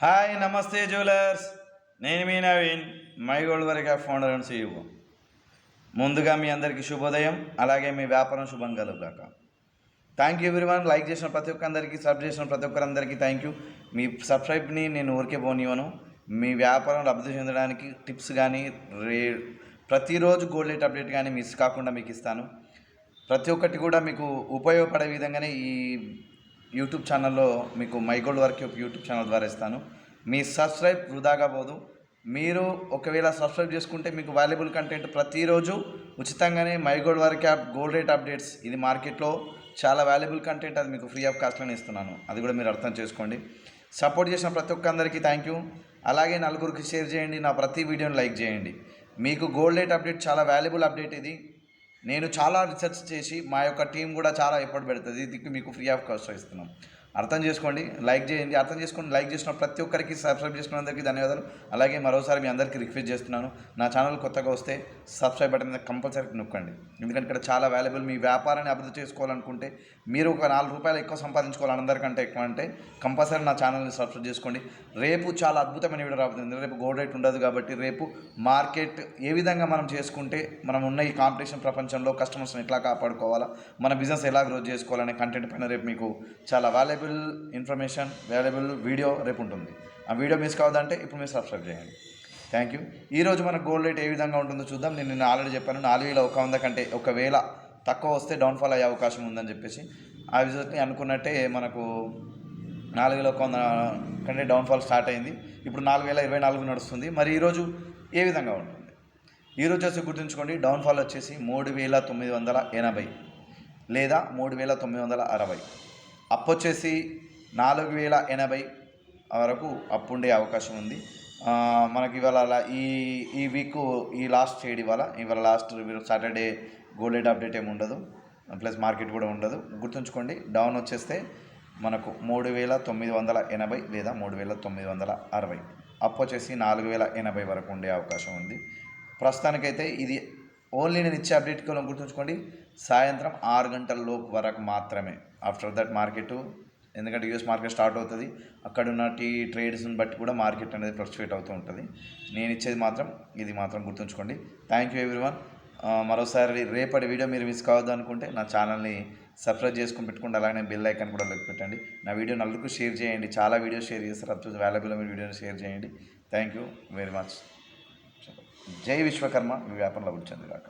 Hi నమస్తే jewellers. నేను మీ Naveen, my gold వరకు ఫౌండర్ అండ్ సీఈఓ. ముందుగా మీ అందరికీ శుభోదయం, అలాగే మీ వ్యాపారం శుభం కలుగుగాక. Thank you everyone. లైక్ చేసిన ప్రతి ఒక్కరికి, సబ్ చేసిన ప్రతి ఒక్కరందరికీ థ్యాంక్ యూ. మీ సబ్స్క్రైబ్ని నేను ఊరికే పోనివ్వను. మీ వ్యాపారం లబ్ధి చెందడానికి టిప్స్ కానీ ప్రతిరోజు గోల్డ్ రేట్ అప్డేట్ కానీ మిస్ కాకుండా మీకు ఇస్తాను. ప్రతి ఒక్కటి కూడా మీకు ఉపయోగపడే విధంగానే ఈ యూట్యూబ్ ఛానల్లో మీకు my gold work YouTube channel ద్వారా ఇస్తాను. మీ సబ్స్క్రైబ్ వృధాగా పోదు. మీరు ఒకవేళ సబ్స్క్రైబ్ చేసుకుంటే మీకు వాల్యుబుల్ కంటెంట్ ప్రతిరోజు ఉచితంగానే my gold work app gold rate updates, ఇది మార్కెట్లో చాలా వాల్యుబుల్ కంటెంట్, అది మీకు ఫ్రీ ఆఫ్ కాస్ట్లోనే ఇస్తున్నాను. అది కూడా మీరు అర్థం చేసుకోండి. సపోర్ట్ చేసిన ప్రతి ఒక్కరికి థ్యాంక్ యూ. అలాగే నలుగురికి షేర్ చేయండి, నా ప్రతి వీడియోని లైక్ చేయండి. మీకు గోల్డ్ రేట్ అప్డేట్ చాలా వాల్యుబుల్ అప్డేట్ ఇది. నేను చాలా రీసెర్చ్ చేసి మా యొక్క టీం కూడా చాలా ఎఫర్ట్ పెడుతుంది. ఇది మీకు ఫ్రీ ఆఫ్ కాస్ట్ ఇస్తున్నాం. అర్థం చేసుకోండి, లైక్ చేయండి. అర్థం చేసుకోండి, లైక్ చేసిన ప్రతి ఒక్కరికి, సబ్స్క్రైబ్ చేసిన అందరికీ ధన్యవాదాలు. అలాగే మరోసారి మీ అందరికీ రిక్వెస్ట్ చేస్తున్నాను, నా ఛానల్ కొత్తగా వస్తే సబ్స్క్రైబ్ బటన్ మీద కంపల్సరీ నొక్కండి. ఎందుకంటే ఇక్కడ చాలా వాల్యుబుల్. మీ వ్యాపారాన్ని అభివృద్ధి చేసుకోవాలనుకుంటే, మీరు ఒక ₹4 ఎక్కువ సంపాదించుకోవాలి అందరికంటే ఎక్కువ అంటే కంపల్సరీ నా ఛానల్ని సబ్స్క్రైబ్ చేసుకోండి. రేపు చాలా అద్భుతమైన వీడియో రాబోతుంది. రేపు గోల్డ్ రేట్ ఉండదు కాబట్టి రేపు మార్కెట్ ఏ విధంగా మనం చేసుకుంటే మనం ఉన్న ఈ కాంపిటీషన్ ప్రపంచంలో కస్టమర్స్ని ఎట్లా కాపాడుకోవాలా, మన బిజినెస్ ఎలా గ్రోత్ చేసుకోవాలనే కంటెంట్ పైన రేపు మీకు చాలా వాల్యుబుల్ ఇన్ఫర్మేషన్, వాల్యుబుల్ వీడియో రేపు ఉంటుంది. ఆ వీడియో మిస్ కావద్దంటే ఇప్పుడు మీరు సబ్స్క్రైబ్ చేయండి. Thank you. ఈరోజు మన గోల్డ్ రేట్ ఏ విధంగా ఉంటుందో చూద్దాం. నేను ఆల్రెడీ చెప్పాను, 4,100 కంటే ఒకవేళ తక్కువ వస్తే డౌన్ఫాల్ అయ్యే అవకాశం ఉందని చెప్పేసి. ఆ విజిట్ని అనుకున్నట్టే మనకు 4,100 కంటే డౌన్ఫాల్ స్టార్ట్ అయింది. ఇప్పుడు 4,024 నడుస్తుంది. మరి ఈరోజు ఏ విధంగా ఉంటుంది? ఈరోజు వచ్చి గుర్తుంచుకోండి, డౌన్ఫాల్ వచ్చేసి 3,980 లేదా 3,960. అప్పు వచ్చేసి 4,080 వరకు అప్పు ఉండే అవకాశం ఉంది. మనకి ఇవాళ ఈ వీక్ ఈ లాస్ట్ ట్రేడ్ ఇవాళ last Saturday gold rate update ఏమి ఉండదు, ప్లస్ మార్కెట్ కూడా ఉండదు. గుర్తుంచుకోండి, డౌన్ వచ్చేస్తే మనకు 3,980 లేదా 3,960. అప్పు వచ్చేసి 4,080 వరకు ఉండే అవకాశం ఉంది. ప్రస్తుతానికైతే ఇది ఓన్లీ నేను ఇచ్చే అప్డేట్ కూడా గుర్తుంచుకోండి, సాయంత్రం 6 గంటల లోపు వరకు మాత్రమే. ఆఫ్టర్ దట్ మార్కెట్, ఎందుకంటే యూఎస్ మార్కెట్ స్టార్ట్ అవుతుంది, అక్కడ ఉన్న ట్రేడ్స్ని బట్టి కూడా మార్కెట్ అనేది ఫ్లక్చువేట్ అవుతూ ఉంటుంది. నేను ఇచ్చేది మాత్రం ఇది మాత్రం గుర్తుంచుకోండి. Thank you everyone. మరోసారి రేపటి వీడియో మీరు మిస్ కావద్దు అనుకుంటే నా ఛానల్ని సబ్స్క్రైబ్ చేసుకుని పెట్టుకోండి. అలాగే బెల్ ఐకాన్ కూడా లెక్క పెట్టండి. నా వీడియో నలుగురికి షేర్ చేయండి. చాలా వీడియో షేర్ చేస్తారు, అప్పుడు వాల్యుబుల్ మీరు వీడియోని షేర్ చేయండి. Thank you very much. జై విశ్వకర్మ, మీ వ్యాపారంలో అభివృద్ధి చెందుగాక.